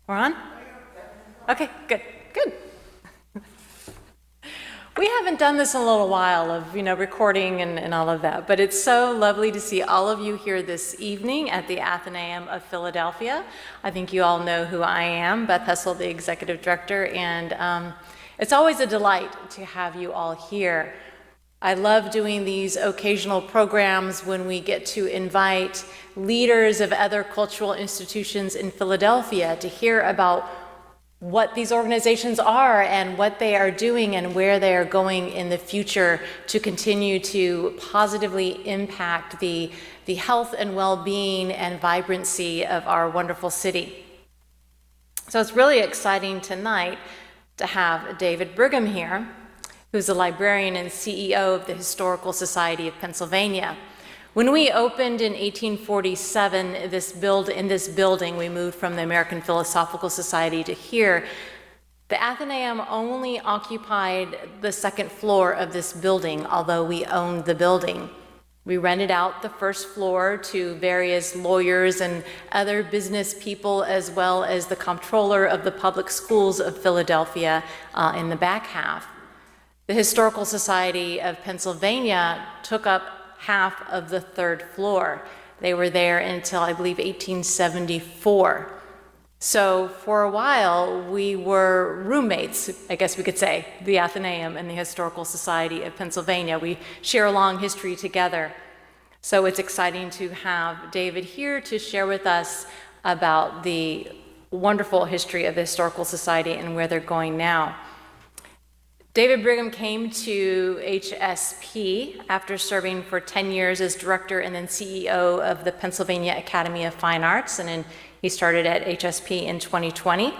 We're on? Okay, good, good. We haven't done this in a little while of, recording and all of that, but it's so lovely to see all of you here this evening at the Athenaeum of Philadelphia. I think you all know who I am, Beth Hessel, the Executive Director, and it's always a delight to have you all here. I love doing these occasional programs when we get to invite leaders of other cultural institutions in Philadelphia to hear about what these organizations are and what they are doing and where they are going in the future to continue to positively impact the health and well-being and vibrancy of our wonderful city. So it's really exciting tonight to have David Brigham here, who's the Librarian and CEO of the Historical Society of Pennsylvania. When we opened in 1847 in this building, we moved from the American Philosophical Society to here. The Athenaeum only occupied the second floor of this building, although we owned the building. We rented out the first floor to various lawyers and other business people, as well as the comptroller of the public schools of Philadelphia in the back half. The Historical Society of Pennsylvania took up half of the third floor. They were there until, I believe, 1874. So for a while, we were roommates, I guess we could say, the Athenaeum and the Historical Society of Pennsylvania. We share a long history together. So it's exciting to have David here to share with us about the wonderful history of the Historical Society and where they're going now. David Brigham came to HSP after serving for 10 years as director and then CEO of the Pennsylvania Academy of Fine Arts, and then he started at HSP in 2020.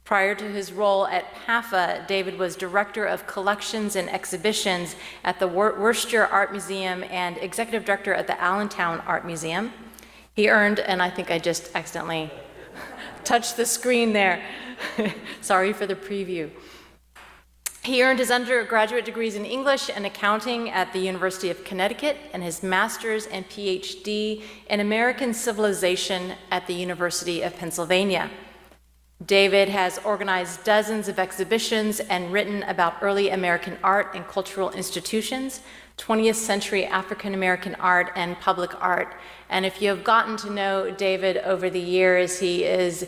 Prior to his role at PAFA, David was director of collections and exhibitions at the Worcester Art Museum and executive director at the Allentown Art Museum. He earned, and I think I just accidentally touched the screen there. Sorry for the preview. He earned his undergraduate degrees in English and accounting at the University of Connecticut and his master's and PhD in American Civilization at the University of Pennsylvania. David has organized dozens of exhibitions and written about early American art and cultural institutions, 20th century African American art, and public art. And if you have gotten to know David over the years, he is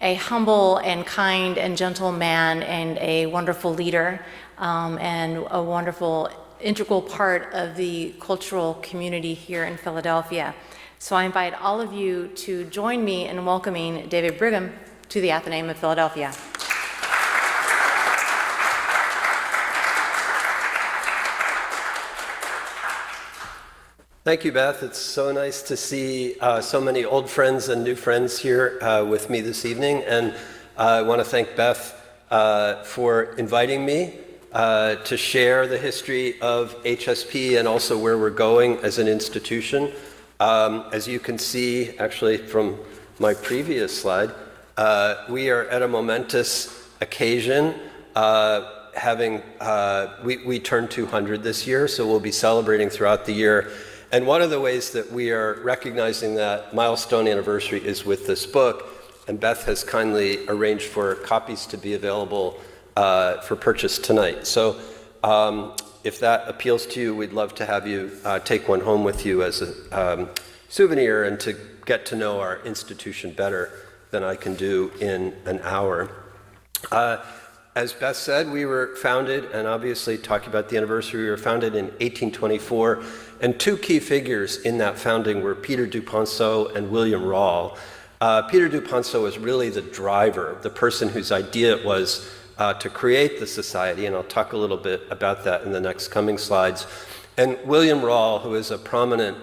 a humble and kind and gentle man and a wonderful leader and a wonderful integral part of the cultural community here in Philadelphia. So I invite all of you to join me in welcoming David Brigham to the Athenaeum of Philadelphia. Thank you, Beth. It's so nice to see so many old friends and new friends here with me this evening. And I want to thank Beth for inviting me to share the history of HSP and also where we're going as an institution. As you can see, actually, from my previous slide, we are at a momentous occasion. We turned 200 this year, so we'll be celebrating throughout the year. And one of the ways that we are recognizing that milestone anniversary is with this book, and Beth has kindly arranged for copies to be available for purchase tonight. So if that appeals to you, we'd love to have you take one home with you as a souvenir and to get to know our institution better than I can do in an hour. As Beth said, we were founded, and obviously talking about the anniversary, we were founded in 1824, and two key figures in that founding were Peter Duponceau and William Rawle. Peter Duponceau was really the driver, the person whose idea it was to create the society, and I'll talk a little bit about that in the next coming slides. And William Rawle, who is a prominent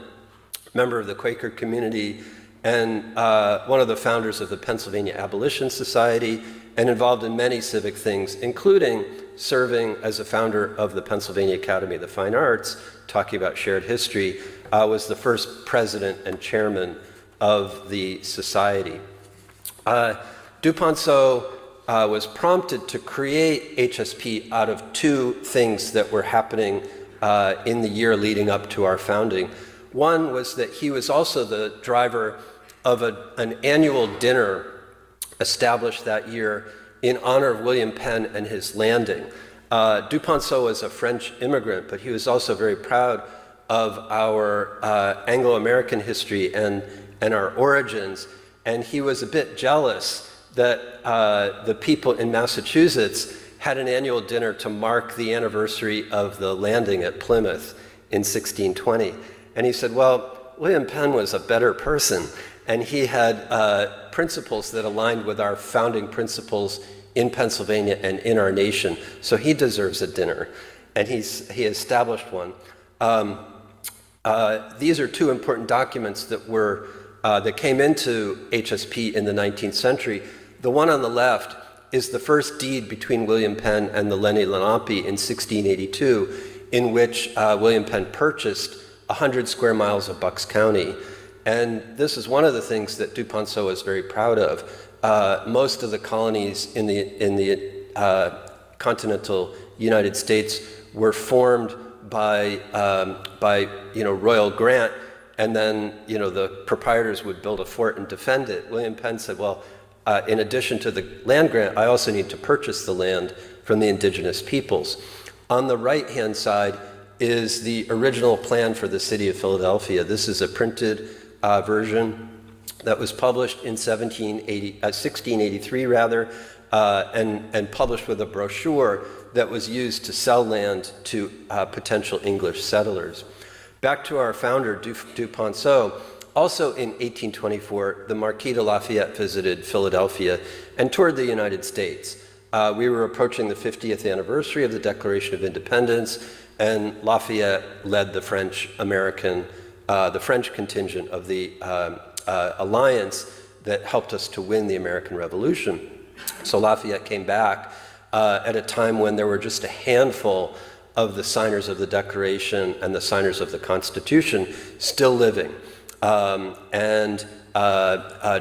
member of the Quaker community and one of the founders of the Pennsylvania Abolition Society, and involved in many civic things, including serving as a founder of the Pennsylvania Academy of the Fine Arts, talking about shared history, was the first president and chairman of the society. Duponceau was prompted to create HSP out of two things that were happening in the year leading up to our founding. One was that he was also the driver of an annual dinner established that year in honor of William Penn and his landing. Duponceau was a French immigrant, but he was also very proud of our Anglo-American history and our origins, and he was a bit jealous that the people in Massachusetts had an annual dinner to mark the anniversary of the landing at Plymouth in 1620. And he said, well, William Penn was a better person, and he had principles that aligned with our founding principles in Pennsylvania and in our nation, so he deserves a dinner. And he established one. These are two important documents that came into HSP in the 19th century. The one on the left is the first deed between William Penn and the Lenni Lenape in 1682, in which William Penn purchased 100 square miles of Bucks County. And this is one of the things that Duponceau is very proud of. Most of the colonies in the continental United States were formed by royal grant, and then the proprietors would build a fort and defend it. William Penn said, well, in addition to the land grant, I also need to purchase the land from the indigenous peoples. On the right-hand side is the original plan for the city of Philadelphia. This is a printed version that was published in 1683, and published with a brochure that was used to sell land to potential English settlers. Back to our founder, Duponceau. Also in 1824, the Marquis de Lafayette visited Philadelphia and toured the United States. We were approaching the 50th anniversary of the Declaration of Independence, and Lafayette led the French contingent of the alliance that helped us to win the American Revolution. So Lafayette came back at a time when there were just a handful of the signers of the Declaration and the signers of the Constitution still living.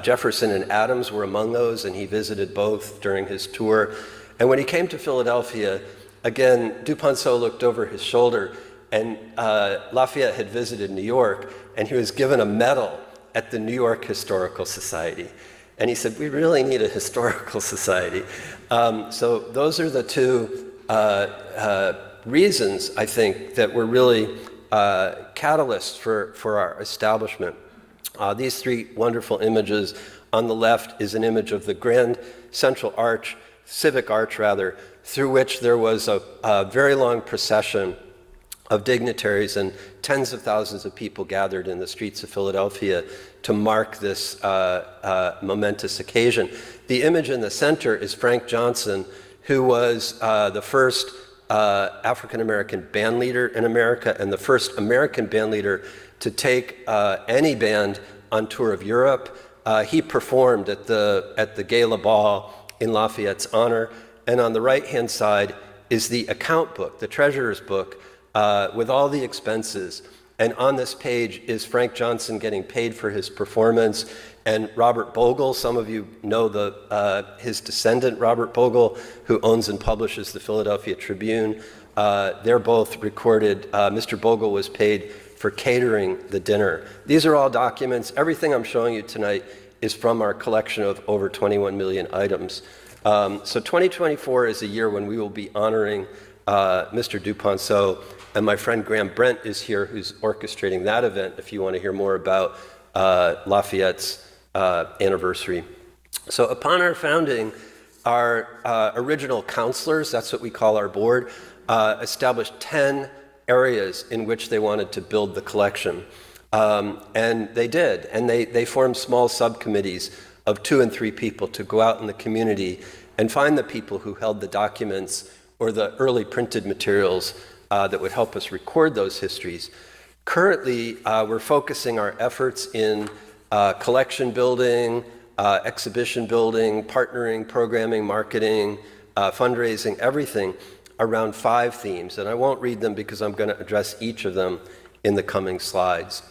Jefferson and Adams were among those, and he visited both during his tour. And when he came to Philadelphia, again, Duponceau looked over his shoulder, and Lafayette had visited New York, and he was given a medal at the New York Historical Society. And he said, we really need a historical society. So those are the two reasons, I think, that were really catalysts for our establishment. These three wonderful images. On the left is an image of the Grand Central Arch, Civic Arch rather, through which there was a very long procession of dignitaries, and tens of thousands of people gathered in the streets of Philadelphia to mark this momentous occasion. The image in the center is Frank Johnson, who was the first African-American band leader in America and the first American band leader to take any band on tour of Europe. He performed at the gala ball in Lafayette's honor. And on the right-hand side is the account book, the treasurer's book, with all the expenses. And on this page is Frank Johnson getting paid for his performance, and Robert Bogle. Some of you know his descendant, Robert Bogle, who owns and publishes the Philadelphia Tribune. They're both recorded. Mr. Bogle was paid for catering the dinner. These are all documents. Everything I'm showing you tonight is from our collection of over 21 million items. So 2024 is a year when we will be honoring Mr. Duponceau, and my friend Graham Brent is here, who's orchestrating that event, if you want to hear more about Lafayette's anniversary. So upon our founding, our original counselors, that's what we call our board, established 10 areas in which they wanted to build the collection. And they did, and they formed small subcommittees of 2 and 3 people to go out in the community and find the people who held the documents or the early printed materials that would help us record those histories. Currently, we're focusing our efforts in collection building, exhibition building, partnering, programming, marketing, fundraising, everything around 5 themes. And I won't read them because I'm going to address each of them in the coming slides.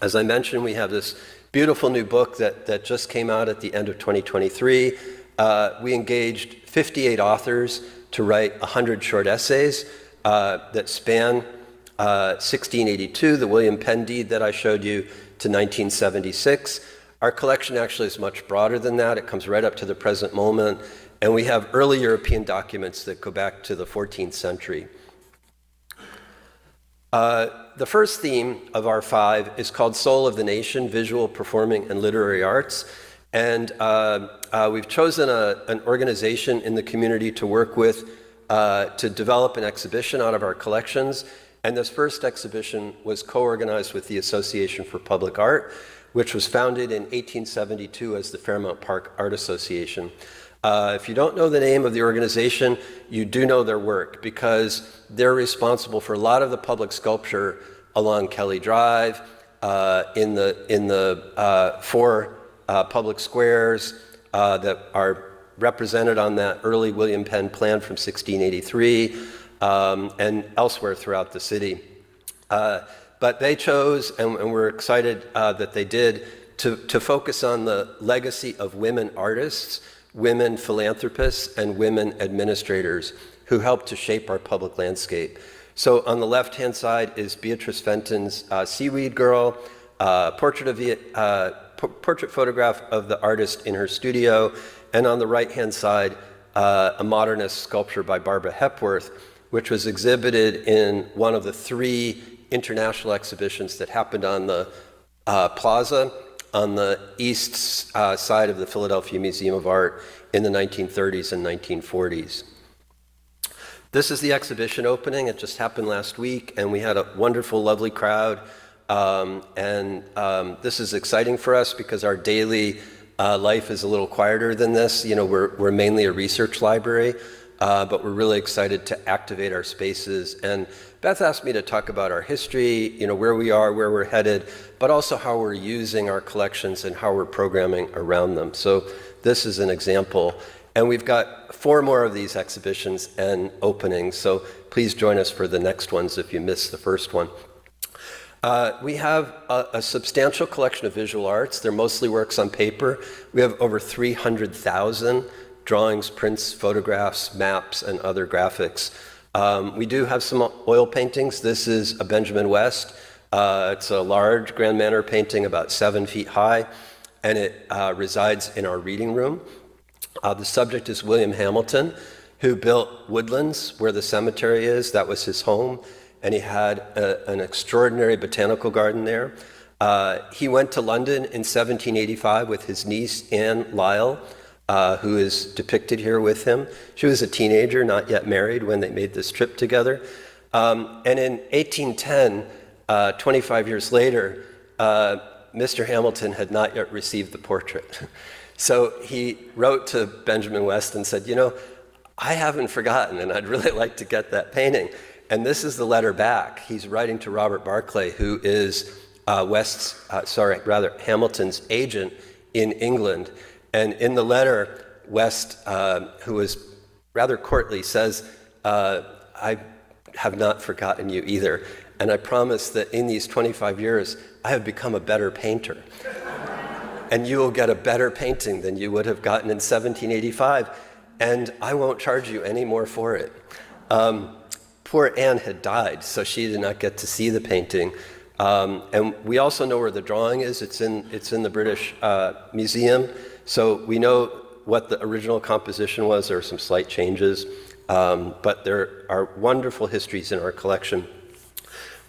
As I mentioned, we have this beautiful new book that just came out at the end of 2023. We engaged 58 authors to write 100 short essays that span 1682, the William Penn deed that I showed you, to 1976. Our collection actually is much broader than that. It comes right up to the present moment, and we have early European documents that go back to the 14th century. The first theme of our 5 is called Soul of the Nation, Visual, Performing, and Literary Arts. And we've chosen an organization in the community to work with to develop an exhibition out of our collections. And this first exhibition was co-organized with the Association for Public Art, which was founded in 1872 as the Fairmount Park Art Association. If you don't know the name of the organization, you do know their work, because they're responsible for a lot of the public sculpture along Kelly Drive, in the 4 public squares that are represented on that early William Penn plan from 1683, and elsewhere throughout the city. But they chose, and we're excited that they did, to focus on the legacy of women artists, women philanthropists, and women administrators who helped to shape our public landscape. So on the left-hand side is Beatrice Fenton's Seaweed Girl, portrait photograph of the artist in her studio, and on the right-hand side, a modernist sculpture by Barbara Hepworth, which was exhibited in one of the 3 international exhibitions that happened on the plaza on the east side of the Philadelphia Museum of Art in the 1930s and 1940s. This is the exhibition opening. It just happened last week, and we had a wonderful, lovely crowd. This is exciting for us because our daily life is a little quieter than this. You know, we're mainly a research library, but we're really excited to activate our spaces. And Beth asked me to talk about our history, you know, where we are, where we're headed, but also how we're using our collections and how we're programming around them. So this is an example. And we've got 4 more of these exhibitions and openings, so please join us for the next ones if you missed the first one. We have a substantial collection of visual arts. They're mostly works on paper. We have over 300,000 drawings, prints, photographs, maps, and other graphics. We do have some oil paintings. This is a Benjamin West. It's a large Grand Manner painting, about 7 feet high, and it resides in our reading room. The subject is William Hamilton, who built Woodlands, where the cemetery is. That was his home, and he had an extraordinary botanical garden there. He went to London in 1785 with his niece, Anne Lyle, who is depicted here with him. She was a teenager, not yet married, when they made this trip together. And in 1810, 25 years later, Mr. Hamilton had not yet received the portrait. So he wrote to Benjamin West and said, you know, I haven't forgotten, and I'd really like to get that painting. And this is the letter back. He's writing to Robert Barclay, who is Hamilton's agent in England. And in the letter, West, who was rather courtly, says, I have not forgotten you either. And I promise that in these 25 years, I have become a better painter. And you will get a better painting than you would have gotten in 1785. And I won't charge you any more for it. Poor Anne had died, so she did not get to see the painting. And we also know where the drawing is. It's in the British Museum. So we know what the original composition was. There are some slight changes, but there are wonderful histories in our collection.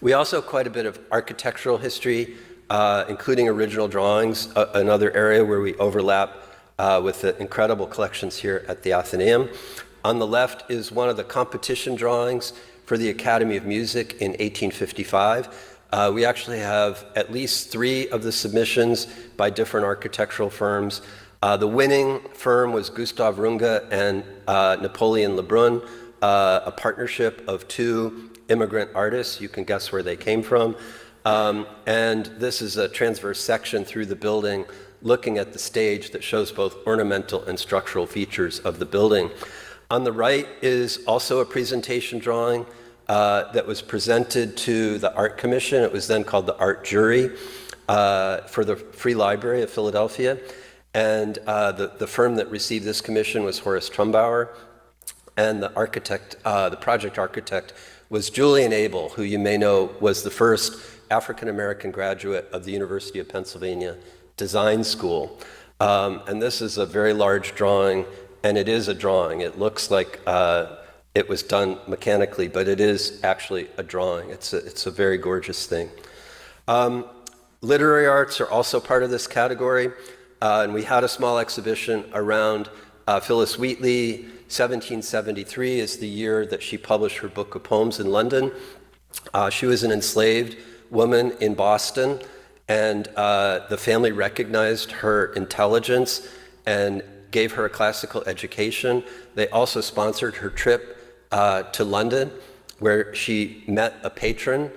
We also have quite a bit of architectural history, including original drawings, another area where we overlap with the incredible collections here at the Athenaeum. On the left is one of the competition drawings for the Academy of Music in 1855. We actually have at least 3 of the submissions by different architectural firms. The winning firm was Gustav Runge and Napoleon Lebrun, a partnership of 2 immigrant artists. You can guess where they came from. And this is a transverse section through the building looking at the stage that shows both ornamental and structural features of the building. On the right is also a presentation drawing that was presented to the Art Commission. It was then called the Art Jury for the Free Library of Philadelphia. And the firm that received this commission was Horace Trumbauer. And the architect, the project architect, was Julian Abel, who you may know was the first African-American graduate of the University of Pennsylvania design school. And this is a very large drawing, and it is a drawing. It looks like it was done mechanically, but it is actually a drawing. It's a very gorgeous thing. Literary arts are also part of this category, and we had a small exhibition around Phyllis Wheatley. 1773 is the year that she published her book of poems in London. She was an enslaved woman in Boston, and the family recognized her intelligence and gave her a classical education. They also sponsored her trip to London, where she met a patron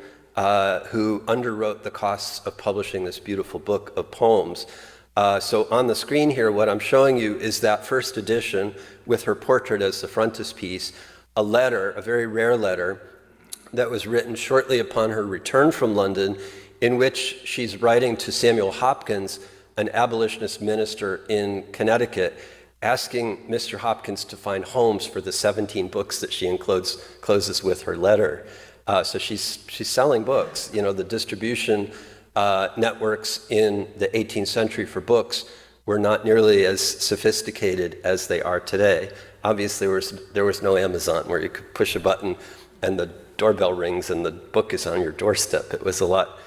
who underwrote the costs of publishing this beautiful book of poems. So on the screen here, what I'm showing you is that first edition with her portrait as the frontispiece, a letter, a very rare letter, that was written shortly upon her return from London, in which she's writing to Samuel Hopkins, an abolitionist minister in Connecticut, asking Mr. Hopkins to find homes for the 17 books that she closes with her letter. So she's selling books. You know, the distribution networks in the 18th century for books were not nearly as sophisticated as they are today. Obviously, there was no Amazon where you could push a button and the doorbell rings and the book is on your doorstep. It was a lot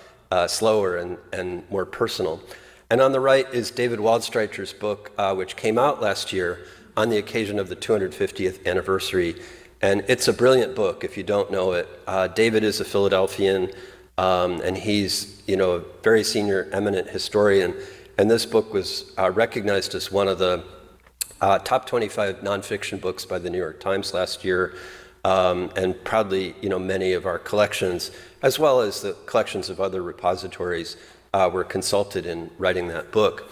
slower and more personal. And on the right is David Waldstreicher's book, which came out last year on the occasion of the 250th anniversary. And it's a brilliant book if you don't know it. David is a Philadelphian, and he's, you know, a very senior, eminent historian. And this book was recognized as one of the top 25 nonfiction books by the New York Times last year, and proudly, you know, many of our collections, as well as the collections of other repositories, were consulted in writing that book.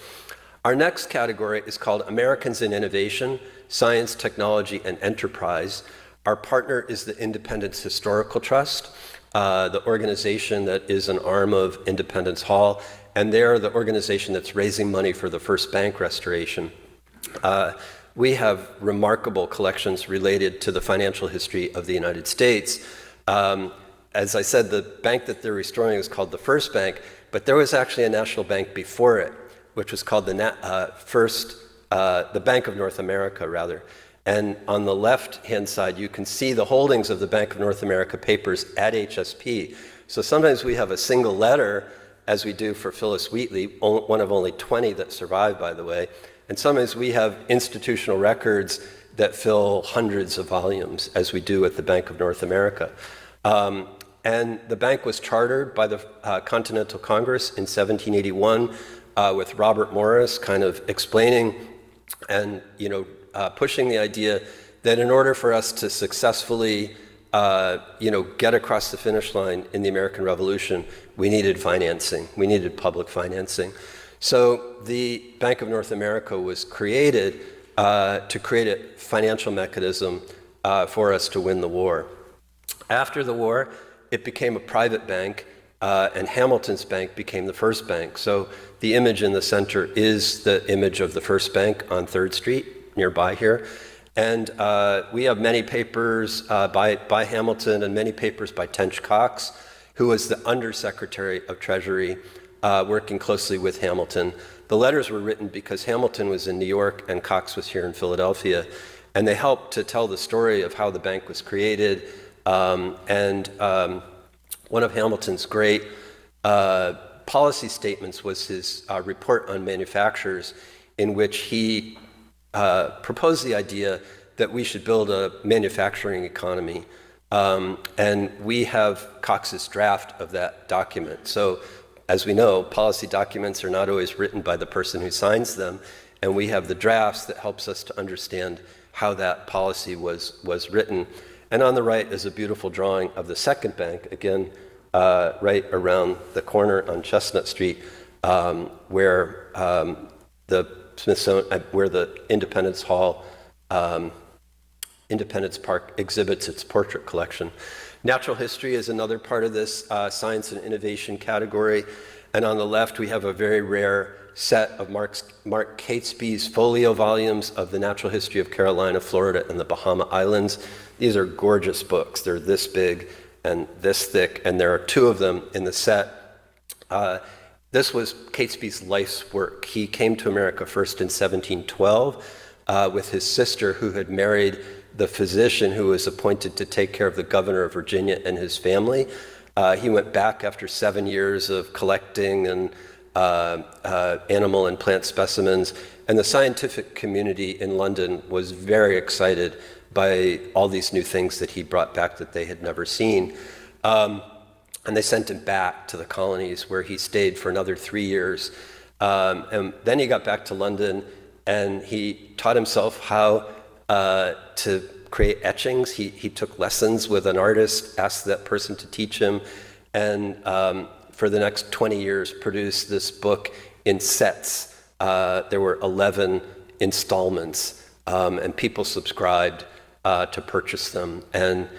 Our next category is called Americans in Innovation, Science, Technology, and Enterprise. Our partner is the Independence Historical Trust, the organization that is an arm of Independence Hall, and they're the organization that's raising money for the first bank restoration. We have remarkable collections related to the financial history of the United States. As I said, the bank that they're restoring is called the First Bank, but there was actually a national bank before it, which was called the Bank of North America, rather. And on the left-hand side, you can see the holdings of the Bank of North America papers at HSP. So sometimes we have a single letter, as we do for Phyllis Wheatley, one of only 20 that survived, by the way. And sometimes we have institutional records that fill hundreds of volumes, as we do at the Bank of North America. And the bank was chartered by the Continental Congress in 1781 with Robert Morris kind of explaining and, you know, pushing the idea that in order for us to successfully, you know, get across the finish line in the American Revolution, we needed financing. We needed public financing. So the Bank of North America was created to create a financial mechanism for us to win the war. After the war, it became a private bank, and Hamilton's bank became the first bank. So the image in the center is the image of the first bank on 3rd Street, nearby here. And we have many papers by Hamilton and many papers by Tench Coxe, who was the Undersecretary of Treasury, working closely with Hamilton. The letters were written because Hamilton was in New York and Coxe was here in Philadelphia, and they helped to tell the story of how the bank was created. One of Hamilton's great policy statements was his report on manufacturers, in which he proposed the idea that we should build a manufacturing economy. And we have Cox's draft of that document. So, as we know, policy documents are not always written by the person who signs them, and we have the drafts that helps us to understand how that policy was written. And on the right is a beautiful drawing of the second bank, again, right around the corner on Chestnut Street, where the Smithsonian, where the Independence Hall, Independence Park exhibits its portrait collection. Natural history is another part of this science and innovation category. And on the left, we have a very rare set of Mark Catesby's folio volumes of the natural history of Carolina, Florida, and the Bahama Islands. These are gorgeous books. They're this big and this thick, and there are 2 of them in the set. This was Catesby's life's work. He came to America first in 1712 with his sister, who had married the physician who was appointed to take care of the governor of Virginia and his family. He went back after 7 years of collecting and animal and plant specimens, and the scientific community in London was very excited by all these new things that he brought back that they had never seen. And they sent him back to the colonies, where he stayed for another 3 years. And then he got back to London, and he taught himself how to create etchings. He took lessons with an artist, asked that person to teach him, and for the next 20 years produced this book in sets. There were 11 installments, and people subscribed to purchase them. And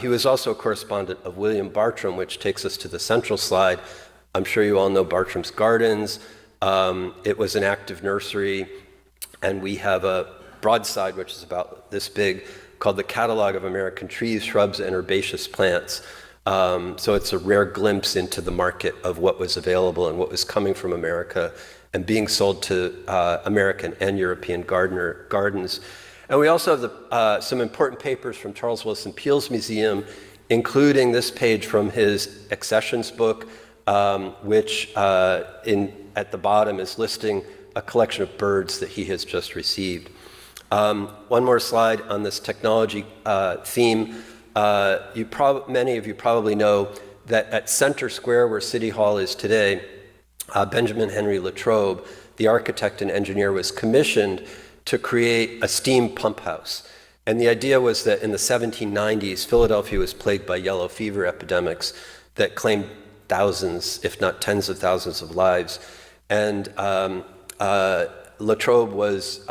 he was also a correspondent of William Bartram, which takes us to the central slide. I'm sure you all know Bartram's Gardens. It was an active nursery, and we have a broadside, which is about this big, called the Catalog of American Trees, Shrubs, and Herbaceous Plants. So it's a rare glimpse into the market of what was available and what was coming from America and being sold to American and European gardens. And we also have some important papers from Charles Willson Peale's museum, including this page from his Accessions book, which at the bottom is listing a collection of birds that he has just received. One more slide on this technology theme. Many of you probably know that at Center Square, where City Hall is today, Benjamin Henry Latrobe, the architect and engineer, was commissioned to create a steam pump house. And the idea was that in the 1790s, Philadelphia was plagued by yellow fever epidemics that claimed thousands, if not tens of thousands of lives. And Latrobe was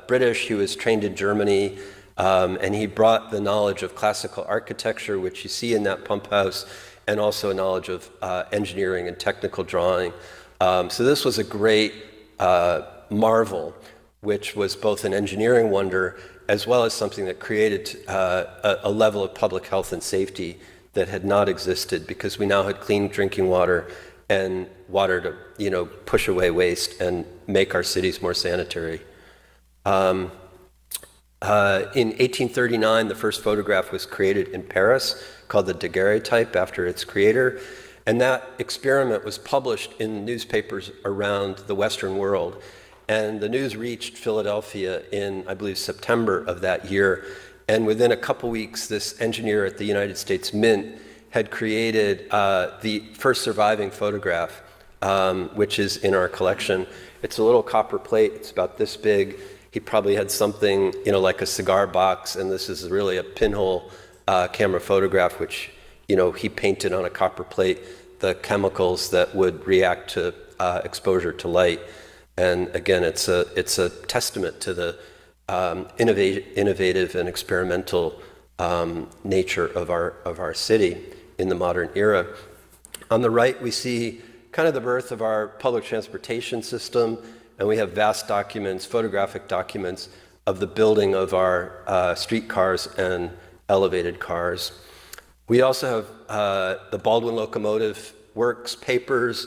British. He was trained in Germany, and he brought the knowledge of classical architecture, which you see in that pump house, and also a knowledge of engineering and technical drawing. So this was a great marvel, which was both an engineering wonder as well as something that created a level of public health and safety that had not existed, because we now had clean drinking water and water to push away waste and make our cities more sanitary. In 1839, the first photograph was created in Paris, called the daguerreotype, after its creator. And that experiment was published in newspapers around the Western world. And the news reached Philadelphia in, I believe, September of that year. And within a couple weeks, this engineer at the United States Mint had created the first surviving photograph, which is in our collection. It's a little copper plate. It's about this big. He probably had something, like a cigar box, and this is really a pinhole camera photograph, which, he painted on a copper plate the chemicals that would react to exposure to light. And again, it's a testament to the innovative and experimental nature of our city in the modern era. On the right, we see kind of the birth of our public transportation system, and we have vast documents, photographic documents, of the building of our streetcars and elevated cars. We also have the Baldwin Locomotive Works papers,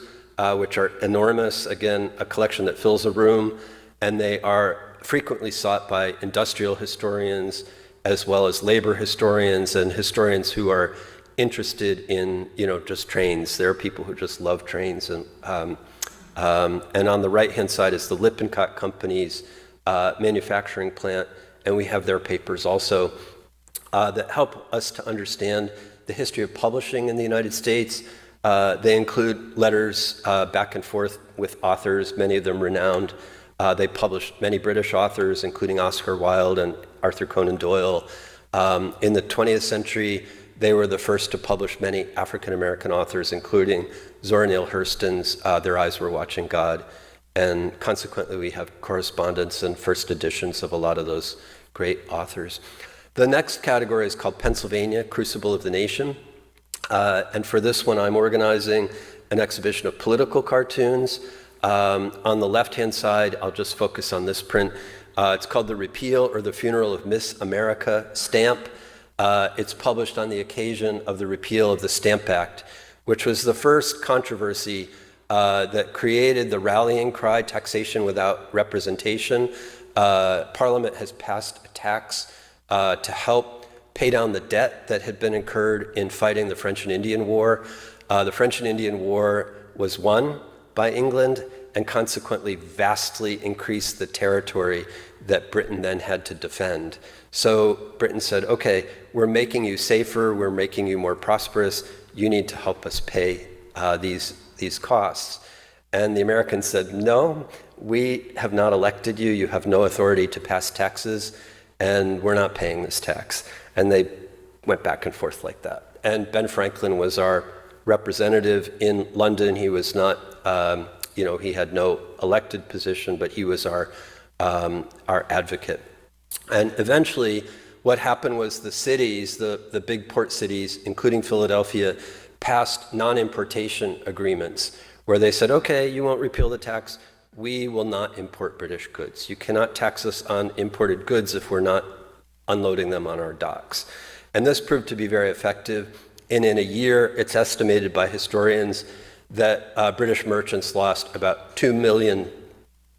which are enormous. Again, a collection that fills a room, and they are frequently sought by industrial historians as well as labor historians and historians who are interested in, just trains. There are people who just love trains. And on the right-hand side is the Lippincott Company's manufacturing plant, and we have their papers also that help us to understand the history of publishing in the United States. They include letters back and forth with authors, many of them renowned. They published many British authors, including Oscar Wilde and Arthur Conan Doyle. In the 20th century, they were the first to publish many African-American authors, including Zora Neale Hurston's Their Eyes Were Watching God. And consequently, we have correspondence and first editions of a lot of those great authors. The next category is called Pennsylvania, Crucible of the Nation. And for this one, I'm organizing an exhibition of political cartoons. On the left-hand side, I'll just focus on this print. It's called The Repeal or the Funeral of Miss America Stamp. It's published on the occasion of the repeal of the Stamp Act, which was the first controversy that created the rallying cry, taxation without representation. Parliament has passed a tax to help pay down the debt that had been incurred in fighting the French and Indian War. The French and Indian War was won by England and consequently vastly increased the territory that Britain then had to defend. So Britain said, okay, we're making you safer, we're making you more prosperous, you need to help us pay these costs. And the Americans said, no, we have not elected you, you have no authority to pass taxes, and we're not paying this tax. And they went back and forth like that. And Ben Franklin was our representative in London. He was not, he had no elected position, but he was our advocate. And eventually, what happened was the cities, the big port cities, including Philadelphia, passed non-importation agreements where they said, okay, you won't repeal the tax, we will not import British goods. You cannot tax us on imported goods if we're not unloading them on our docks. And this proved to be very effective. And in a year, it's estimated by historians that British merchants lost about 2 million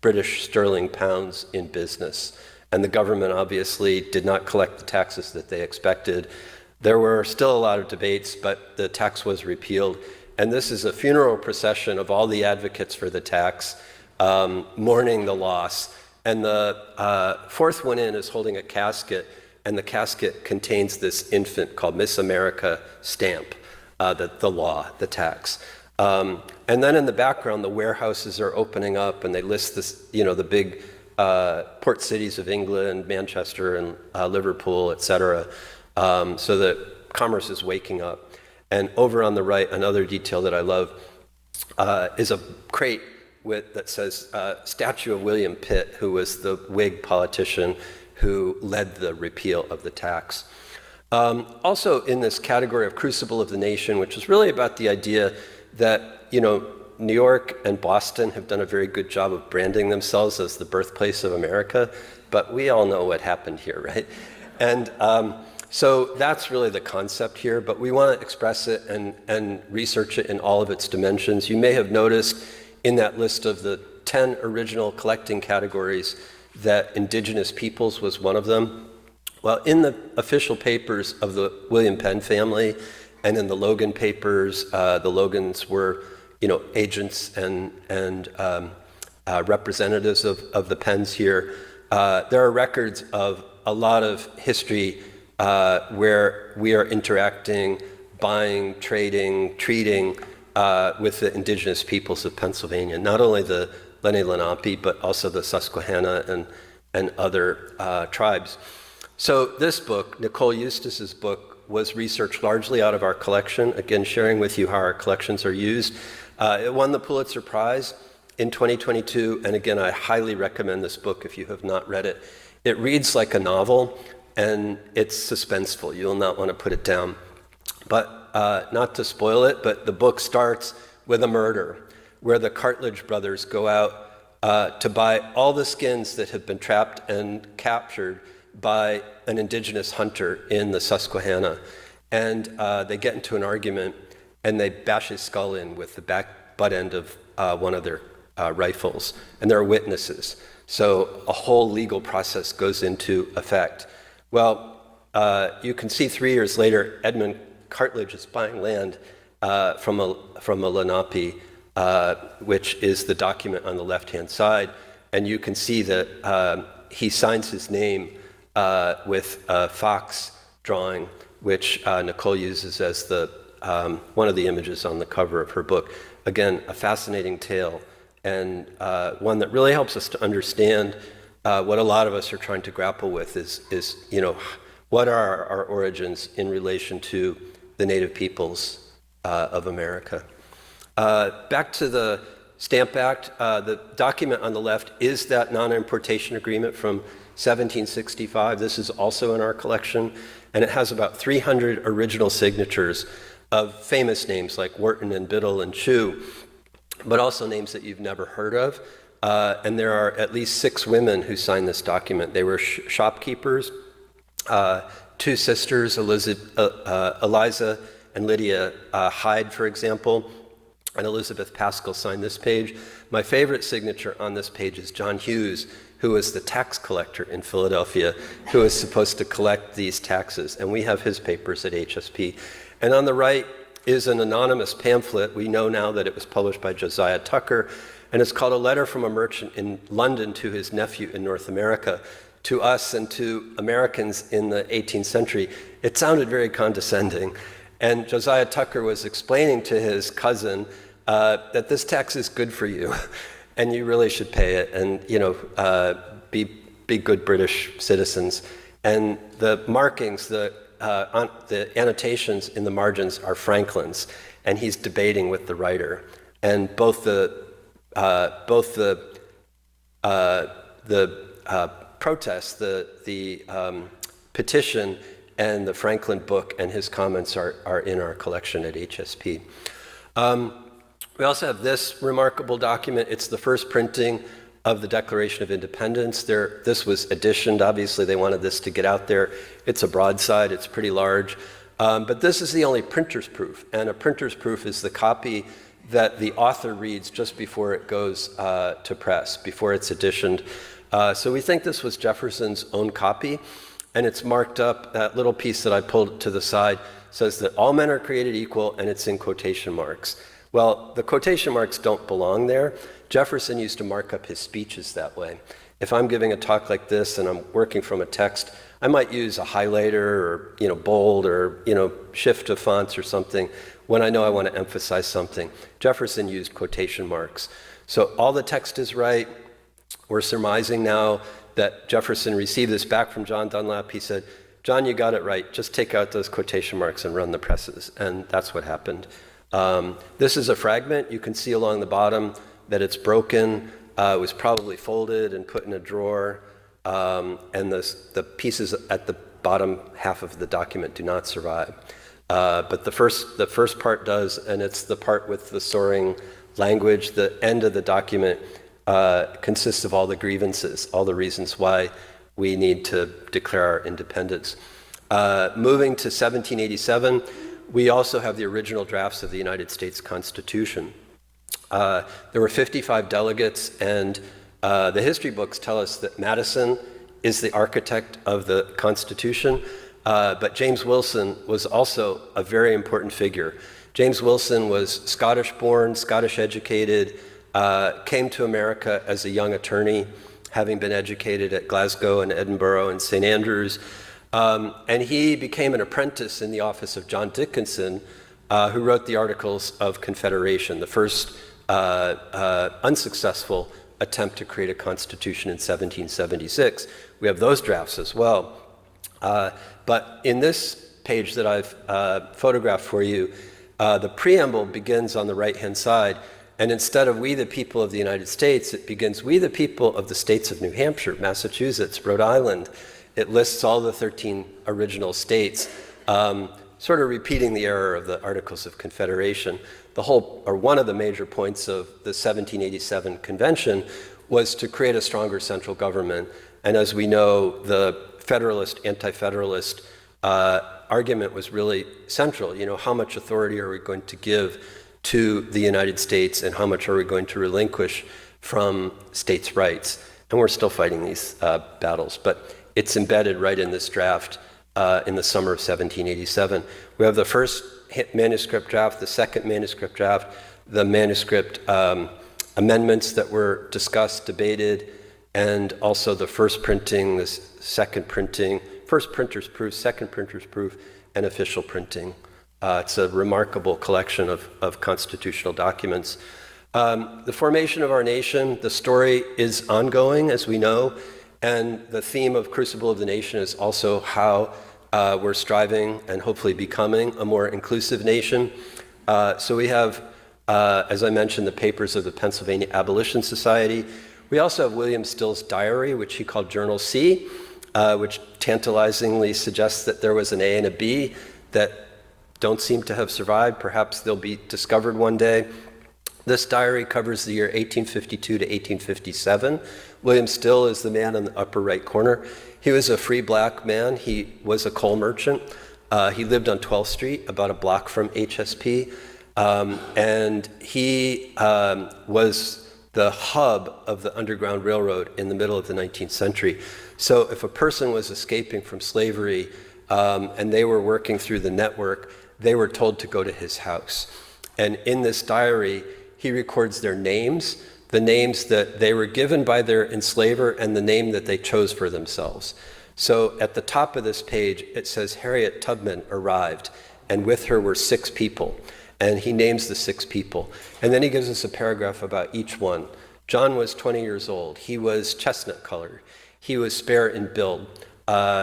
British sterling pounds in business. And the government obviously did not collect the taxes that they expected. There were still a lot of debates, but the tax was repealed. And this is a funeral procession of all the advocates for the tax, mourning the loss. And the fourth one in is holding a casket, and the casket contains this infant called Miss America stamp, the law, the tax. And then in the background, the warehouses are opening up, and they list this, the big port cities of England, Manchester and Liverpool, et cetera, so that commerce is waking up. And over on the right, another detail that I love is a crate that says statue of William Pitt, who was the Whig politician who led the repeal of the tax. Also in this category of Crucible of the Nation, which is really about the idea that, New York and Boston have done a very good job of branding themselves as the birthplace of America, but we all know what happened here, right? And so that's really the concept here, but we want to express it and research it in all of its dimensions. You may have noticed in that list of the 10 original collecting categories that indigenous peoples was one of them. Well, in the official papers of the William Penn family and in the Logan papers, the Logans were, agents and representatives of the Penns here. There are records of a lot of history where we are interacting, buying, trading, treating with the indigenous peoples of Pennsylvania, not only the Lenni-Lenape, but also the Susquehanna and other tribes. So this book, Nicole Eustace's book, was researched largely out of our collection, again, sharing with you how our collections are used. It won the Pulitzer Prize in 2022, and again, I highly recommend this book if you have not read it. It reads like a novel, and it's suspenseful. You'll not want to put it down. But not to spoil it, but the book starts with a murder where the Cartledge brothers go out to buy all the skins that have been trapped and captured by an indigenous hunter in the Susquehanna. And they get into an argument, and they bash his skull in with the butt end of one of their rifles. And there are witnesses. So a whole legal process goes into effect. Well, you can see 3 years later, Edmund Cartledge is buying land from a Lenape, which is the document on the left-hand side. And you can see that he signs his name with a fox drawing, which Nicole uses as one of the images on the cover of her book. Again, a fascinating tale, and one that really helps us to understand what a lot of us are trying to grapple with is what are our origins in relation to the native peoples of America. Back to the Stamp Act, the document on the left is that non-importation agreement from 1765. This is also in our collection, and it has about 300 original signatures of famous names like Wharton and Biddle and Chew, but also names that you've never heard of. And there are at least 6 women who signed this document. They were shopkeepers, 2 sisters, Eliza and Lydia Hyde, for example. and Elizabeth Pascal signed this page. My favorite signature on this page is John Hughes, who was the tax collector in Philadelphia, who was supposed to collect these taxes. And we have his papers at HSP. And on the right is an anonymous pamphlet. We know now that it was published by Josiah Tucker, and it's called A Letter from a Merchant in London to His Nephew in North America. To us and to Americans in the 18th century, it sounded very condescending. And Josiah Tucker was explaining to his cousin that this tax is good for you, and you really should pay it, and be good British citizens. And the markings, the annotations in the margins are Franklin's, and he's debating with the writer. And both the protest, the petition, and the Franklin book and his comments are in our collection at HSP. We also have this remarkable document. It's the first printing of the Declaration of Independence. This was editioned. Obviously, they wanted this to get out there. It's a broadside. It's pretty large. But this is the only printer's proof. And a printer's proof is the copy that the author reads just before it goes to press, before it's editioned. So we think this was Jefferson's own copy. And it's marked up. That little piece that I pulled to the side says that all men are created equal, and it's in quotation marks. Well, the quotation marks don't belong there. Jefferson used to mark up his speeches that way. If I'm giving a talk like this and I'm working from a text, I might use a highlighter or bold or shift of fonts or something when I know I want to emphasize something. Jefferson used quotation marks. So all the text is right. We're surmising now that Jefferson received this back from John Dunlap. He said, "John, you got it right. Just take out those quotation marks and run the presses." And that's what happened. This is a fragment. You can see along the bottom that it's broken. It was probably folded and put in a drawer. And the pieces at the bottom half of the document do not survive. But the first part does, and it's the part with the soaring language. The end of the document consists of all the grievances, all the reasons why we need to declare our independence. Moving to 1787, we also have the original drafts of the United States Constitution. There were 55 delegates, and the history books tell us that Madison is the architect of the Constitution, but James Wilson was also a very important figure. James Wilson was Scottish-born, Scottish-educated, came to America as a young attorney, having been educated at Glasgow and Edinburgh and St. Andrews. And he became an apprentice in the office of John Dickinson, who wrote the Articles of Confederation, the first unsuccessful attempt to create a constitution in 1776. We have those drafts as well. But in this page that I've photographed for you, the preamble begins on the right-hand side. And instead of "we the people of the United States," it begins "we the people of the states of New Hampshire, Massachusetts, Rhode Island." It lists all the 13 original states, sort of repeating the error of the Articles of Confederation. One of the major points of the 1787 convention was to create a stronger central government. And as we know, the federalist, anti-federalist argument was really central. How much authority are we going to give to the United States, and how much are we going to relinquish from states' rights? And we're still fighting these battles, but it's embedded right in this draft in the summer of 1787. We have the first manuscript draft, the second manuscript draft, the manuscript amendments that were discussed, debated, and also the first printing, the second printing, first printer's proof, second printer's proof, and official printing. It's a remarkable collection of constitutional documents. The formation of our nation, the story is ongoing, as we know, and the theme of Crucible of the Nation is also how we're striving and hopefully becoming a more inclusive nation. So we have, as I mentioned, the papers of the Pennsylvania Abolition Society. We also have William Still's diary, which he called Journal C, which tantalizingly suggests that there was an A and a B that don't seem to have survived. Perhaps they'll be discovered one day. This diary covers the year 1852 to 1857. William Still is the man in the upper right corner. He was a free black man. He was a coal merchant. He lived on 12th Street, about a block from HSP. And he was the hub of the Underground Railroad in the middle of the 19th century. So if a person was escaping from slavery and they were working through the network, they were told to go to his house. And in this diary, he records their names, the names that they were given by their enslaver, and the name that they chose for themselves. So at the top of this page, it says Harriet Tubman arrived, and with her were 6 people. And he names the 6 people. And then he gives us a paragraph about each one. John was 20 years old. He was chestnut colored. He was spare in build.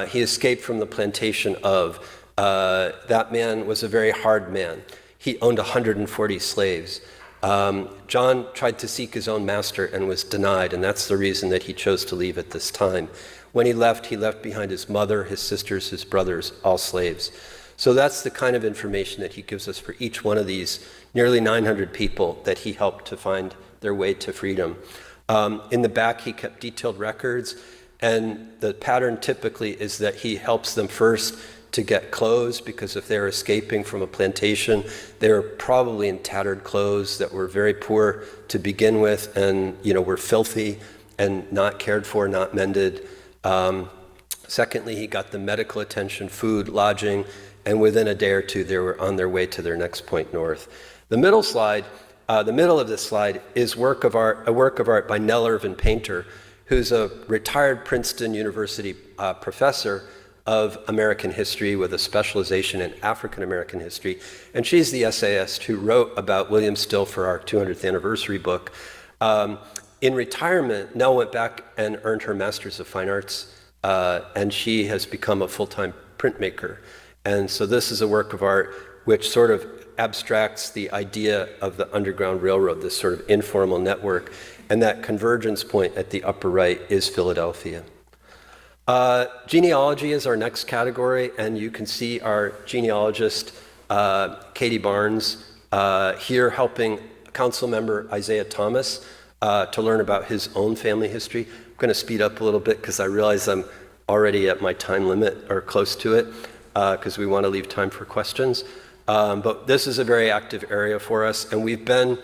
He escaped from the plantation of. That man was a very hard man. He owned 140 slaves. John tried to seek his own master and was denied, and that's the reason that he chose to leave at this time. When he left behind his mother, his sisters, his brothers, all slaves. So that's the kind of information that he gives us for each one of these nearly 900 people that he helped to find their way to freedom. In the back, he kept detailed records, and the pattern typically is that he helps them first to get clothes, because if they're escaping from a plantation, they were probably in tattered clothes that were very poor to begin with, and were filthy and not cared for, not mended. Secondly, he got them medical attention, food, lodging, and within a day or two, they were on their way to their next point north. The middle of this slide is a work of art by Nell Irvin Painter, who's a retired Princeton University professor of American history with a specialization in African American history. And she's the essayist who wrote about William Still for our 200th anniversary book. In retirement, Nell went back and earned her Master's of Fine Arts, and she has become a full-time printmaker. And so this is a work of art which sort of abstracts the idea of the Underground Railroad, this sort of informal network. And that convergence point at the upper right is Philadelphia. Genealogy is our next category, and you can see our genealogist, Katie Barnes, here helping council member Isaiah Thomas to learn about his own family history. I'm going to speed up a little bit because I realize I'm already at my time limit or close to it, because we want to leave time for questions. But this is a very active area for us, and we've been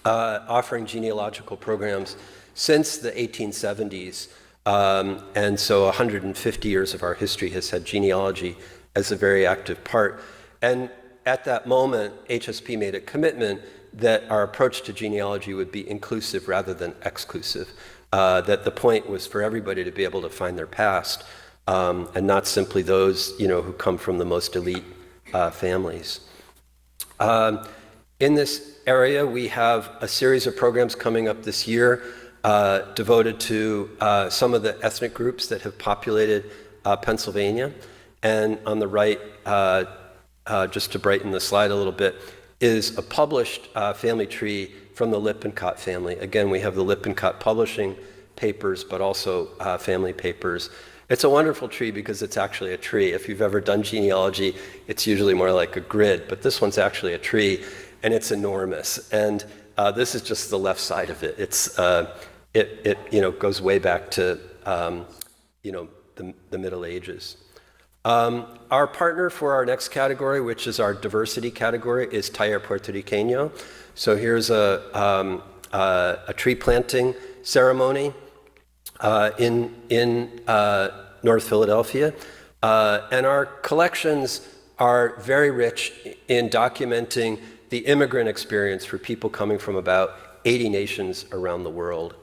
offering genealogical programs since the 1870s. And so 150 years of our history has had genealogy as a very active part. And at that moment, HSP made a commitment that our approach to genealogy would be inclusive rather than exclusive, that the point was for everybody to be able to find their past, and not simply those who come from the most elite families. In this area, we have a series of programs coming up this year devoted to some of the ethnic groups that have populated Pennsylvania. And on the right, just to brighten the slide a little bit, is a published family tree from the Lippincott family. Again, we have the Lippincott publishing papers, but also family papers. It's a wonderful tree because it's actually a tree. If you've ever done genealogy, it's usually more like a grid, but this one's actually a tree, and it's enormous. And this is just the left side of it. It goes way back to the Middle Ages. Our partner for our next category, which is our diversity category, is Taller Puertorriqueño. So here's a tree planting ceremony in North Philadelphia. And our collections are very rich in documenting the immigrant experience for people coming from about 80 nations around the world.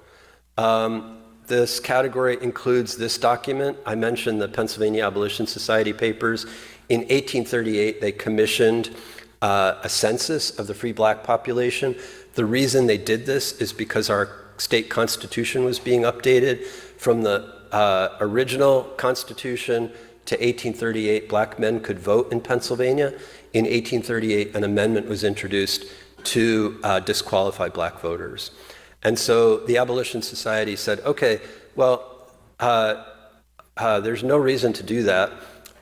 This category includes this document. I mentioned the Pennsylvania Abolition Society papers. In 1838, they commissioned a census of the free black population. The reason they did this is because our state constitution was being updated. From the original constitution to 1838, black men could vote in Pennsylvania. In 1838, an amendment was introduced to disqualify black voters. And so the Abolition Society said, okay, well, there's no reason to do that.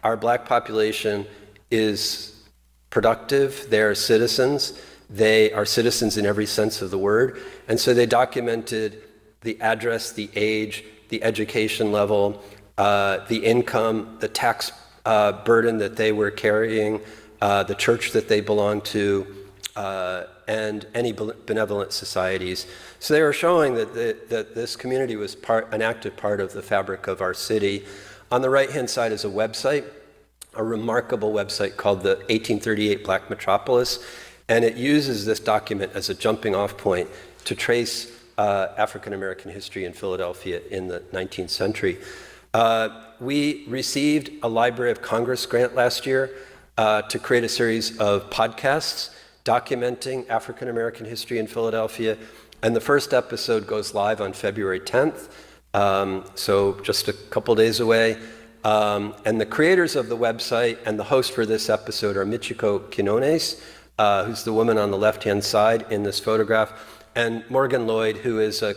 Our black population is productive. They are citizens. They are citizens in every sense of the word. And so they documented the address, the age, the education level, the income, the tax burden that they were carrying, the church that they belonged to, and any benevolent societies. So they were showing that this community was an active part of the fabric of our city. On the right-hand side is a website, a remarkable website called the 1838 Black Metropolis, and it uses this document as a jumping-off point to trace African American history in Philadelphia in the 19th century. We received a Library of Congress grant last year to create a series of podcasts documenting African American history in Philadelphia, and the first episode goes live on February 10th, so just a couple days away. And the creators of the website and the host for this episode are Michiko Quinones, who's the woman on the left-hand side in this photograph, and Morgan Lloyd, who is a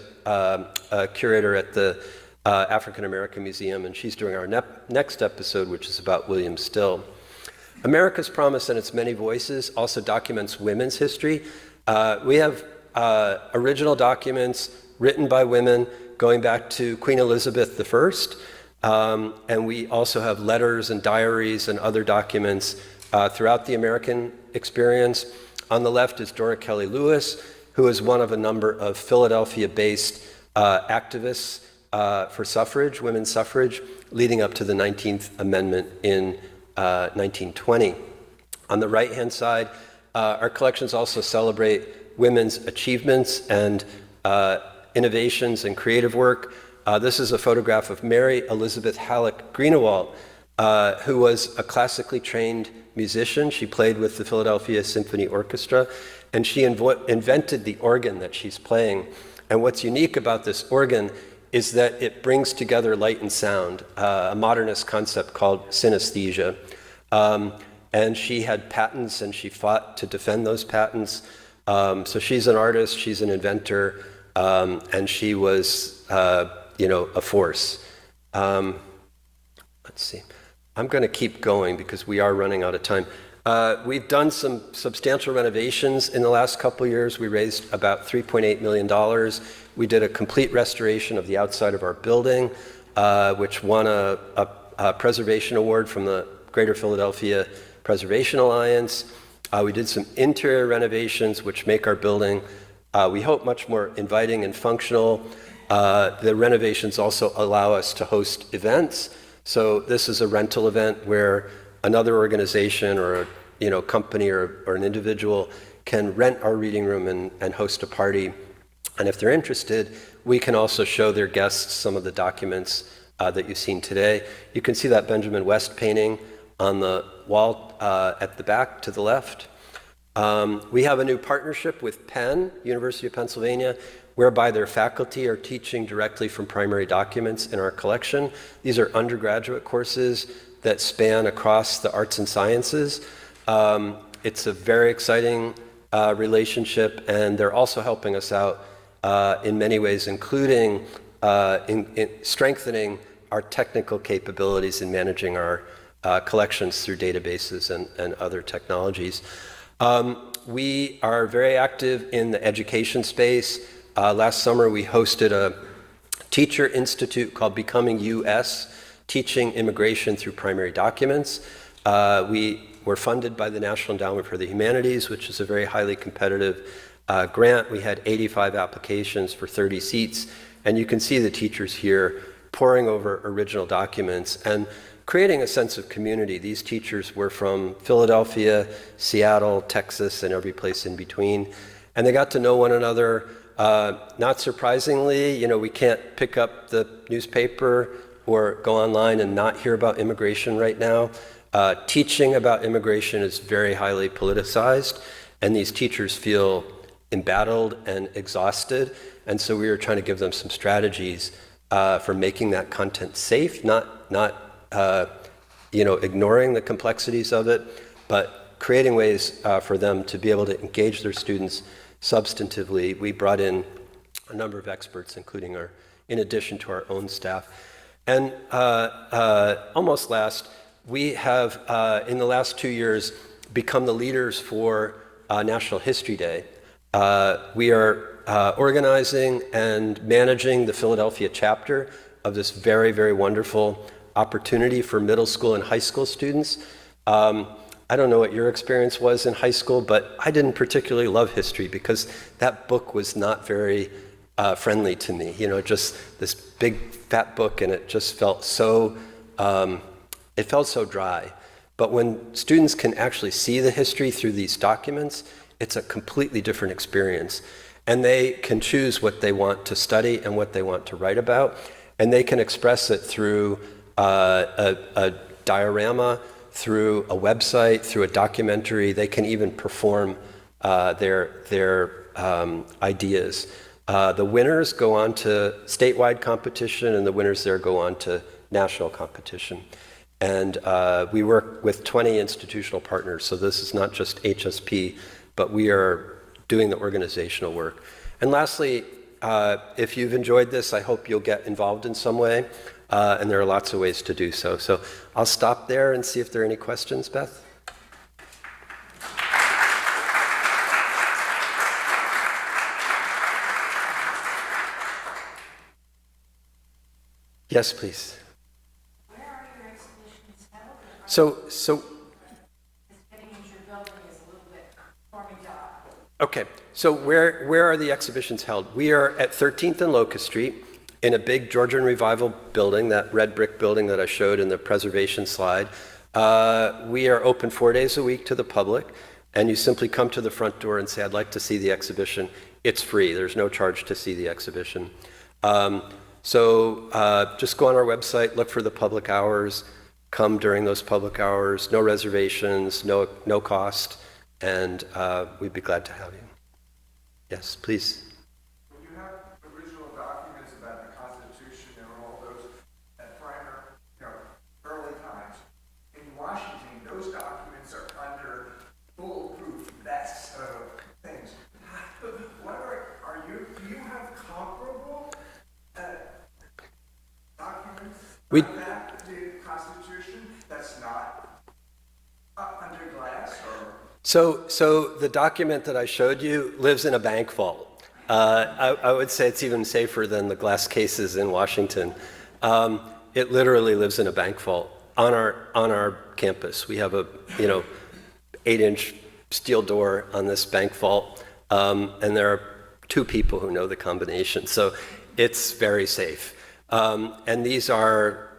curator at the African American Museum, and she's doing our next episode, which is about William Still. America's Promise and Its Many Voices also documents women's history. We have original documents written by women going back to Queen Elizabeth I, and we also have letters and diaries and other documents throughout the American experience. On the left is Dora Kelly Lewis, who is one of a number of Philadelphia-based activists for suffrage, women's suffrage, leading up to the 19th Amendment in 1920. On the right-hand side, our collections also celebrate women's achievements and innovations and creative work. This is a photograph of Mary Elizabeth Halleck Greenewalt, who was a classically trained musician. She played with the Philadelphia Symphony Orchestra, and she invented the organ that she's playing. And what's unique about this organ is that it brings together light and sound, a modernist concept called synesthesia. And she had patents, and she fought to defend those patents. So she's an artist, she's an inventor, and she was, a force. Let's see. I'm going to keep going because we are running out of time. We've done some substantial renovations in the last couple years. We raised about $3.8 million. We did a complete restoration of the outside of our building, which won a preservation award from the Greater Philadelphia Preservation Alliance. We did some interior renovations, which make our building, we hope, much more inviting and functional. The renovations also allow us to host events. So this is a rental event where another organization or a company or an individual can rent our reading room and host a party. And if they're interested, we can also show their guests some of the documents that you've seen today. You can see that Benjamin West painting on the wall at the back to the left. We have a new partnership with Penn, University of Pennsylvania, whereby their faculty are teaching directly from primary documents in our collection. These are undergraduate courses that span across the arts and sciences. It's a very exciting relationship, and they're also helping us out in many ways, including in strengthening our technical capabilities in managing our collections through databases and other technologies. We are very active in the education space. Last summer, we hosted a teacher institute called Becoming US, Teaching Immigration Through Primary Documents. We were funded by the National Endowment for the Humanities, which is a very highly competitive grant. We had 85 applications for 30 seats, and you can see the teachers here poring over original documents and creating a sense of community. These teachers were from Philadelphia, Seattle, Texas, and every place in between, and they got to know one another. Not surprisingly, we can't pick up the newspaper or go online and not hear about immigration right now. Teaching about immigration is very highly politicized, and these teachers feel embattled and exhausted, and so we were trying to give them some strategies for making that content safe, not ignoring the complexities of it, but creating ways for them to be able to engage their students substantively. We brought in a number of experts, including in addition to our own staff. And almost last, we have, in the last 2 years, become the leaders for National History Day. We are organizing and managing the Philadelphia chapter of this very, very wonderful opportunity for middle school and high school students. I don't know what your experience was in high school, but I didn't particularly love history because that book was not very friendly to me. You know, just this big fat book, and it just felt so, it felt so dry. But when students can actually see the history through these documents, it's a completely different experience. And they can choose what they want to study and what they want to write about, and they can express it through a diorama, through a website, through a documentary. They can even perform their ideas. The winners go on to statewide competition, and the winners there go on to national competition. And we work with 20 institutional partners, so this is not just HSP, but we are doing the organizational work. And lastly, if you've enjoyed this, I hope you'll get involved in some way, and there are lots of ways to do so. So I'll stop there and see if there are any questions, Beth. Yes, please. Where are your exhibitions held? So Getting into your building is a little bit for me job. okay, so where are the exhibitions held? We are at 13th and Locust Street in a big Georgian Revival building, that red brick building that I showed in the preservation slide. We are open 4 days a week to the public, and you simply come to the front door and say, I'd like to see the exhibition. It's free, there's no charge to see the exhibition. So just go on our website, look for the public hours, come during those public hours, no reservations, no cost, and we'd be glad to have you. Yes, please. When you have original documents about the Constitution and all those early times, in Washington, those documents are under bulletproof vests of things. Do you have comparable documents like that, the Constitution, that's not under glass or? So the document that I showed you lives in a bank vault. I would say it's even safer than the glass cases in Washington. It literally lives in a bank vault on our campus. We have a 8-inch steel door on this bank vault, and there are 2 people who know the combination. So it's very safe. And these are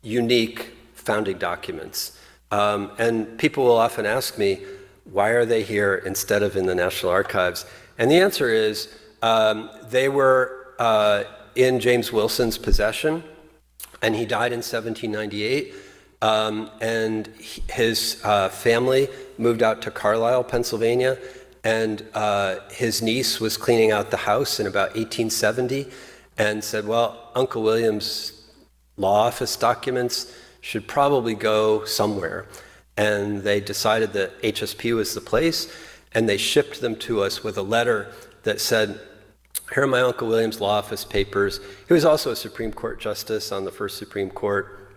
unique founding documents. And people will often ask me, why are they here instead of in the National Archives? And the answer is, they were in James Wilson's possession, and he died in 1798. And his family moved out to Carlisle, Pennsylvania, and his niece was cleaning out the house in about 1870 and said, well, Uncle William's law office documents should probably go somewhere. And they decided that HSP was the place, and they shipped them to us with a letter that said, here are my Uncle William's law office papers. He was also a Supreme Court justice on the first Supreme Court,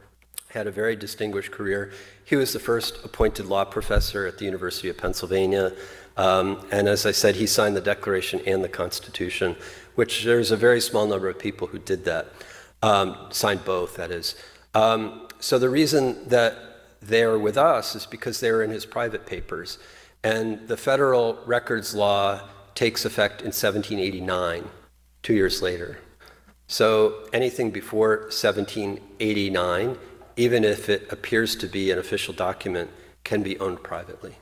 had a very distinguished career. He was the first appointed law professor at the University of Pennsylvania. And as I said, he signed the Declaration and the Constitution, which there's a very small number of people who did that, signed both, that is. So the reason that they're with us is because they were in his private papers. And the federal records law takes effect in 1789, 2 years later. So anything before 1789, even if it appears to be an official document, can be owned privately.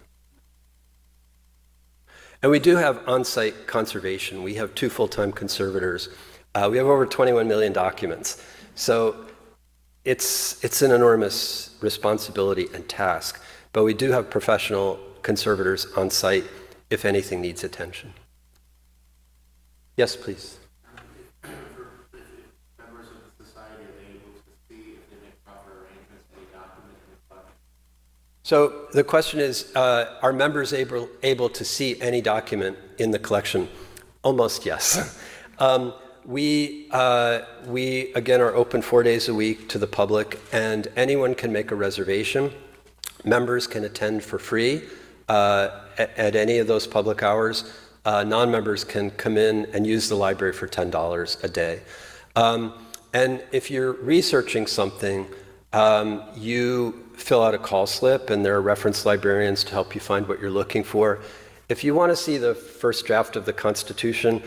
And we do have on-site conservation. We have 2 full-time conservators. We have over 21 million documents. So it's an enormous responsibility and task, but we do have professional conservators on site if anything needs attention. Yes, please. Members of the society are able to see if they make proper arrangements, any document in the collection? So the question is, are members able to see any document in the collection? Almost yes. We again are open 4 days a week to the public, and anyone can make a reservation. Members can attend for free at any of those public hours. Non-members can come in and use the library for $10 a day. And if you're researching something, you fill out a call slip, and there are reference librarians to help you find what you're looking for. If you want to see the first draft of the Constitution,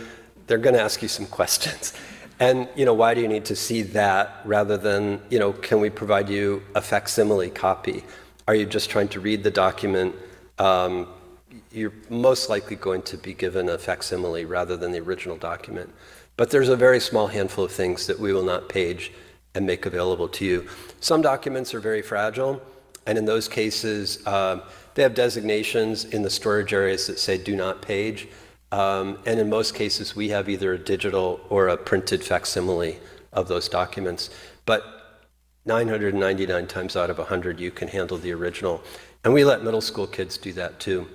they're going to ask you some questions. And, why do you need to see that rather than, can we provide you a facsimile copy? Are you just trying to read the document? You're most likely going to be given a facsimile rather than the original document. But there's a very small handful of things that we will not page and make available to you. Some documents are very fragile, and in those cases, they have designations in the storage areas that say do not page. And in most cases, we have either a digital or a printed facsimile of those documents. But 999 times out of 100, you can handle the original. And we let middle school kids do that too.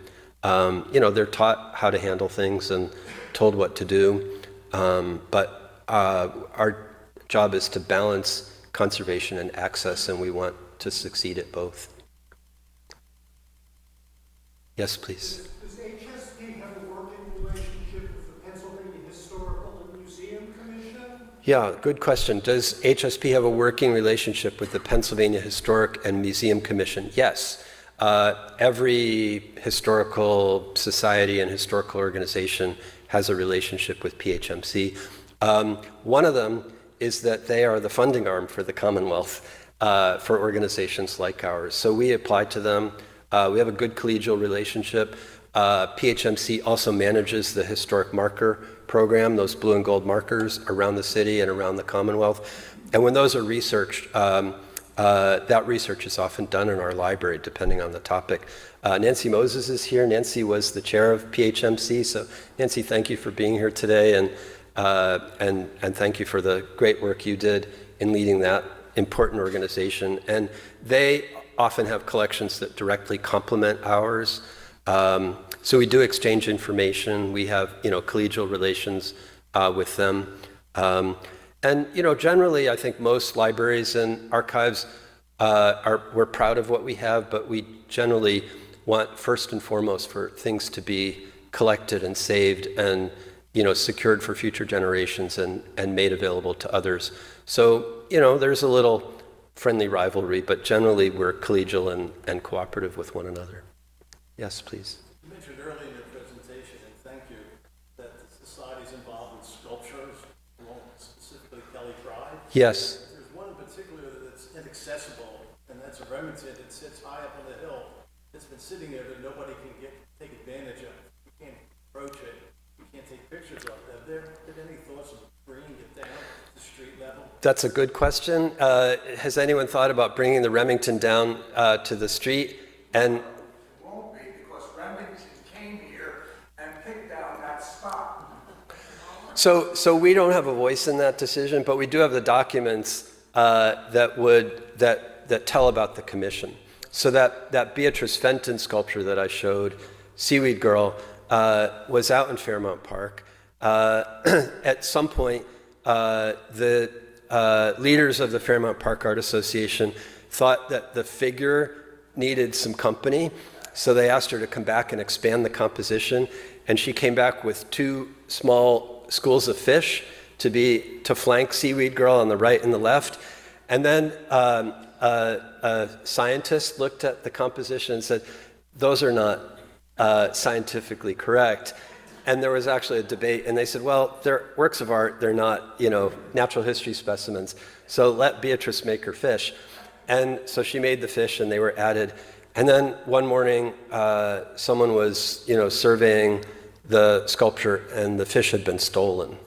They're taught how to handle things and told what to do. But our job is to balance conservation and access, and we want to succeed at both. Yes, please. Does HSP have a working relationship with the Pennsylvania Historical and Museum Commission? Yeah, good question. Does HSP have a working relationship with the Pennsylvania Historic and Museum Commission? Yes. Every historical society and historical organization has a relationship with PHMC. One of them is that they are the funding arm for the Commonwealth for organizations like ours. So we apply to them. We have a good collegial relationship. PHMC also manages the historic marker program, those blue and gold markers around the city and around the Commonwealth. And when those are researched, that research is often done in our library, depending on the topic. Nancy Moses is here. Nancy was the chair of PHMC. So Nancy, thank you for being here today, and thank you for the great work you did in leading that important organization. And they often have collections that directly complement ours. So we do exchange information. We have, collegial relations with them. And generally, I think most libraries and archives we're proud of what we have, but we generally want first and foremost for things to be collected and saved and secured for future generations and made available to others. So there's a little friendly rivalry, but generally we're collegial and cooperative with one another. Yes, please. You mentioned earlier in your presentation, and thank you, that the society's involved in sculptures, along specifically Kelly Drive. Yes. There's one in particular that's inaccessible, and that's a Remington that sits high up on the hill. It's been sitting there that nobody can take advantage of. You can't approach it. You can't take pictures of it. Have there been any thoughts of bringing it down to street level? That's a good question. Has anyone thought about bringing the Remington down to the street? And Won't be, because Remington came here and picked out that spot. so we don't have a voice in that decision, but we do have the documents that tell about the commission. So that Beatrice Fenton sculpture that I showed, Seaweed Girl, was out in Fairmount Park. At some point, the leaders of the Fairmount Park Art Association thought that the figure needed some company, so they asked her to come back and expand the composition, and she came back with 2 small schools of fish to flank Seaweed Girl on the right and the left. And then a scientist looked at the composition and said, those are not scientifically correct. And there was actually a debate, and they said, well, they're works of art, they're not, natural history specimens, so let Beatrice make her fish. And so she made the fish, and they were added. And then one morning, someone was, surveying the sculpture, and the fish had been stolen.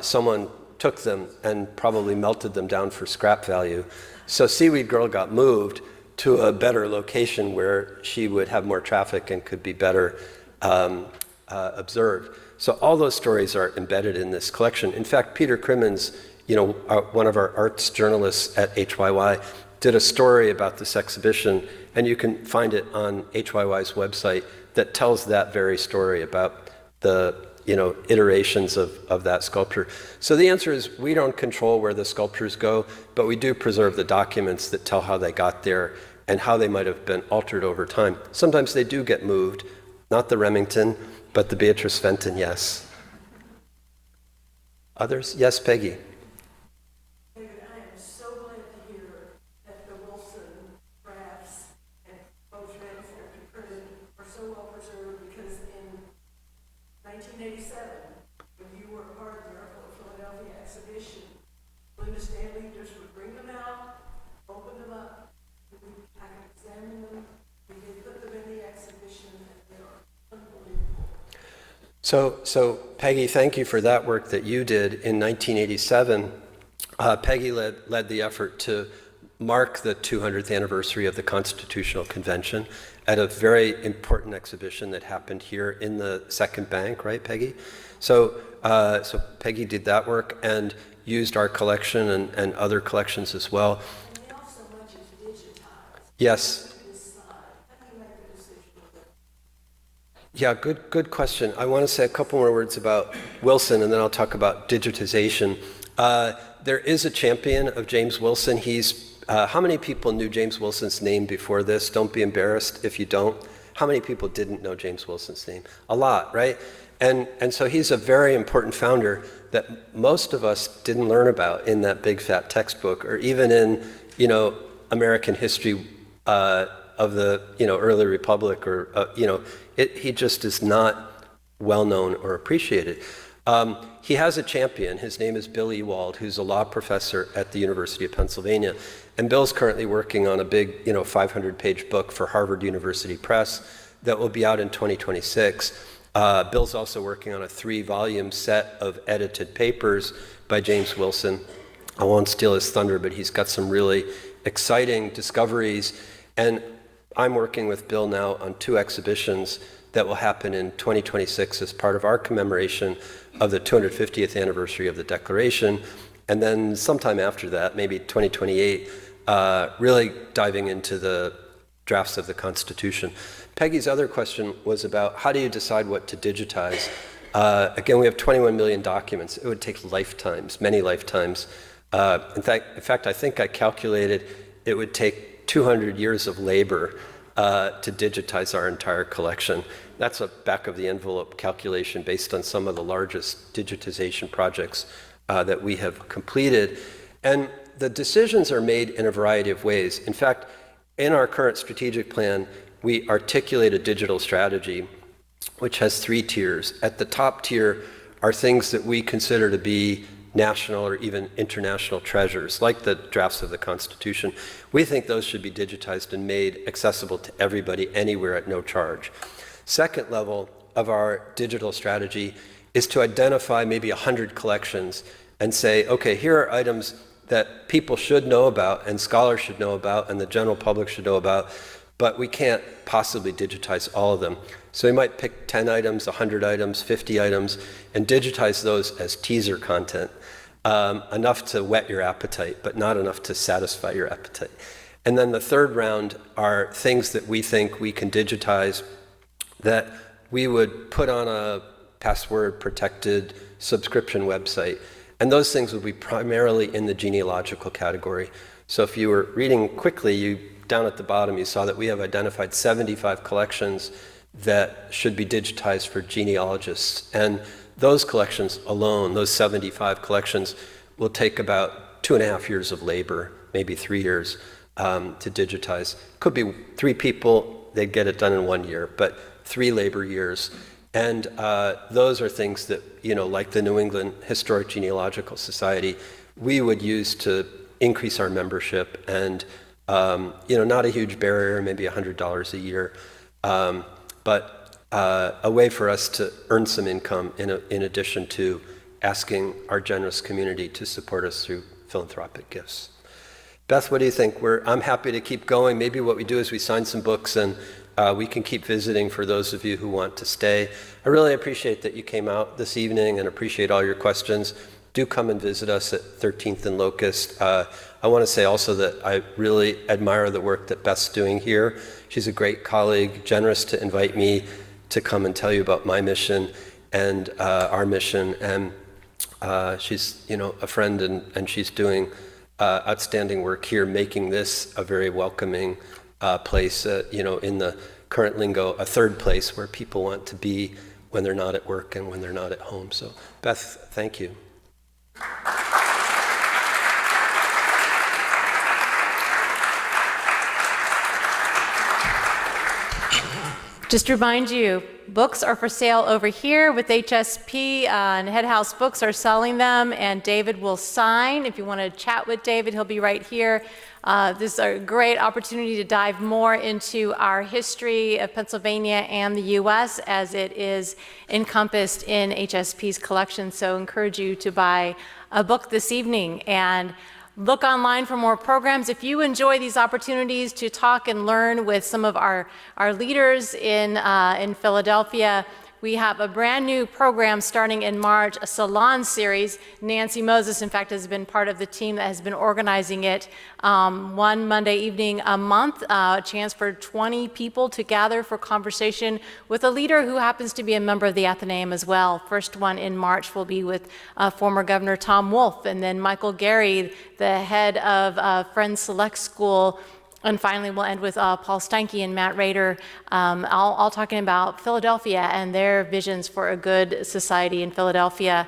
Someone took them and probably melted them down for scrap value. So Seaweed Girl got moved to a better location where she would have more traffic and could be better observed. So all those stories are embedded in this collection. In fact, Peter Crimmins, one of our arts journalists at HYY, did a story about this exhibition, and you can find it on HYY's website, that tells that very story about the iterations of that sculpture. So the answer is we don't control where the sculptures go, but we do preserve the documents that tell how they got there and how they might have been altered over time. Sometimes they do get moved, not the Remington, but the Beatrice Fenton, yes. Others? Yes, Peggy. David, I am so glad to hear that the Wilson So Peggy, thank you for that work that you did in 1987. Peggy led the effort to mark the 200th anniversary of the Constitutional Convention at a very important exhibition that happened here in the Second Bank, right, Peggy? So Peggy did that work and used our collection and other collections as well. And now so much is digitized. Yes. How do you make the decision of that? Yeah, good question. I want to say a couple more words about Wilson, and then I'll talk about digitization. There is a champion of James Wilson. How many people knew James Wilson's name before this? Don't be embarrassed if you don't. How many people didn't know James Wilson's name? A lot, right? And so he's a very important founder that most of us didn't learn about in that big fat textbook, or even in, American history of the, early republic, or, he just is not well known or appreciated. He has a champion. His name is Bill Ewald, who's a law professor at the University of Pennsylvania. And Bill's currently working on a big, 500-page book for Harvard University Press that will be out in 2026. Bill's also working on a 3-volume set of edited papers by James Wilson. I won't steal his thunder, but he's got some really exciting discoveries. And I'm working with Bill now on 2 exhibitions that will happen in 2026 as part of our commemoration of the 250th anniversary of the Declaration. And then sometime after that, maybe 2028, really diving into the drafts of the Constitution. Peggy's other question was about how do you decide what to digitize? Again, we have 21 million documents. It would take lifetimes, many lifetimes. In fact, I think I calculated it would take 200 years of labor to digitize our entire collection. That's a back-of-the-envelope calculation based on some of the largest digitization projects that we have completed. And the decisions are made in a variety of ways. In fact, in our current strategic plan, we articulate a digital strategy which has 3 tiers. At the top tier are things that we consider to be national or even international treasures, like the drafts of the Constitution. We think those should be digitized and made accessible to everybody anywhere at no charge. Second level of our digital strategy is to identify maybe 100 collections and say, okay, here are items that people should know about and scholars should know about and the general public should know about, but we can't possibly digitize all of them. So we might pick 10 items, 100 items, 50 items, and digitize those as teaser content, enough to whet your appetite, but not enough to satisfy your appetite. And then the third round are things that we think we can digitize that we would put on a password-protected subscription website. And those things would be primarily in the genealogical category. So if you were reading quickly, down at the bottom, you saw that we have identified 75 collections that should be digitized for genealogists. And those collections alone, those 75 collections, will take about 2.5 years of labor, maybe 3 years to digitize. Could be 3 people, they'd get it done in 1 year, but 3 labor years. And those are things that, like the New England Historic Genealogical Society, we would use to increase our membership and, not a huge barrier, maybe $100 a year, but a way for us to earn some income in addition to asking our generous community to support us through philanthropic gifts. Beth, what do you think? I'm happy to keep going. Maybe what we do is we sign some books and we can keep visiting for those of you who want to stay. I really appreciate that you came out this evening and appreciate all your questions. Do come and visit us at 13th and Locust. I want to say also that I really admire the work that Beth's doing here. She's a great colleague, generous to invite me to come and tell you about my mission and our mission. And she's, a friend and she's doing outstanding work here, making this a very welcoming place, in the current lingo, a third place where people want to be when they're not at work and when they're not at home. So, Beth, thank you. Just to remind you, books are for sale over here with HSP, and Head House Books are selling them, and David will sign. If you want to chat with David, he'll be right here. This is a great opportunity to dive more into our history of Pennsylvania and the U.S. as it is encompassed in HSP's collection. So encourage you to buy a book this evening and look online for more programs. If you enjoy these opportunities to talk and learn with some of our leaders in Philadelphia, we have a brand new program starting in March, a salon series. Nancy Moses, in fact, has been part of the team that has been organizing it one Monday evening a month, a chance for 20 people to gather for conversation with a leader who happens to be a member of the Athenaeum as well. First one in March will be with former Governor Tom Wolf, and then Michael Gary, the head of Friends Select School. And finally, we'll end with Paul Steinke and Matt Rader, all talking about Philadelphia and their visions for a good society in Philadelphia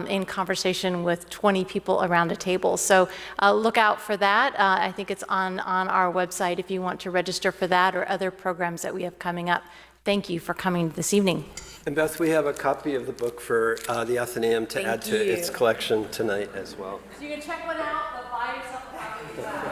in conversation with 20 people around a table. So look out for that. I think it's on our website if you want to register for that or other programs that we have coming up. Thank you for coming this evening. And Beth, we have a copy of the book for the Athenaeum to add to its collection tonight as well. So you can check one out, but buy yourself a copy as well.